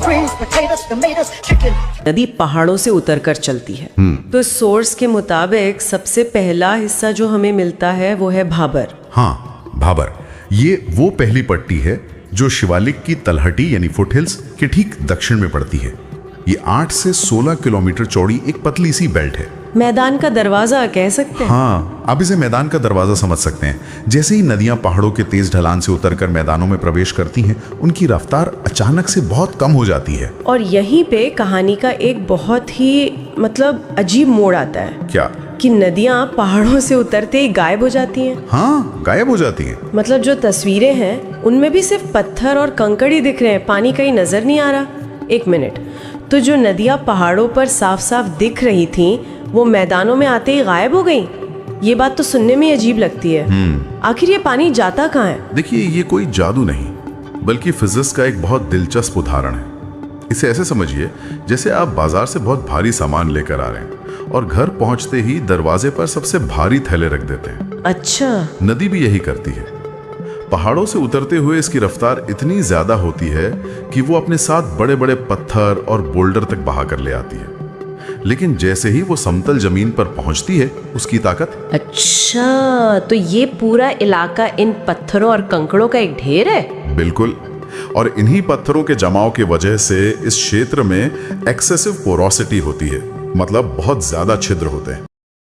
greens, potatoes, tomatoes, chicken. नदी पहाड़ों से उतरकर चलती है। तो सोर्स के मुताबिक सबसे पहला हिस्सा जो हमें मिलता है वो है भाबर। हाँ, भाबर। ये वो पहली पट्टी है जो शिवालिक की तलहटी यानी फुटहिल्स के ठीक दक्षिण में पड़ती है। ये 8 से 16 किलोमीटर चौड़ी एक पतली सी बेल्ट है। मैदान का दरवाजा कह सकते हैं। हाँ, आप इसे मैदान का दरवाजा समझ सकते हैं। जैसे ही नदियां पहाड़ों के तेज ढलान से उतरकर मैदानों में प्रवेश करती हैं, उनकी रफ्तार अचानक से बहुत कम हो जाती है। और यहीं पे कहानी का एक बहुत ही अजीब मोड़ आता है। क्या? कि नदियां पहाड़ों से उतरते ही गायब हो जाती हैं। हाँ, गायब हो जाती हैं। जो तस्वीरें हैं उनमें भी सिर्फ पत्थर और कंकड़ ही दिख रहे हैं, पानी कहीं नजर नहीं आ रहा। एक मिनट, तो जो नदियां पहाड़ों पर साफ साफ दिख रही थीं, वो मैदानों में आते ही गायब हो गईं। ये बात तो सुनने में अजीब लगती है। आखिर ये पानी जाता कहाँ है? देखिए, ये कोई जादू नहीं, बल्कि फिजिक्स का एक बहुत दिलचस्प उदाहरण है। इसे ऐसे समझिए जैसे आप बाजार से बहुत भारी सामान लेकर आ रहे हैं और घर पहुंचते ही दरवाजे पर सबसे भारी थैले रख देते हैं। अच्छा। नदी भी यही करती है। पहाड़ों से उतरते हुए इसकी रफ्तार इतनी ज्यादा होती है कि वो अपने साथ बड़े बड़े पत्थर और बोल्डर तक बहा कर ले आती है। लेकिन जैसे ही वो समतल जमीन पर पहुंचती है, उसकी ताकत। अच्छा, तो ये पूरा इलाका इन पत्थरों और कंकड़ों का एक ढेर है? बिल्कुल। और इन्हीं पत्थरों के जमाव की वजह से इस क्षेत्र में एक्सेसिव पोरोसिटी होती है, मतलब बहुत ज्यादा छिद्र होते हैं।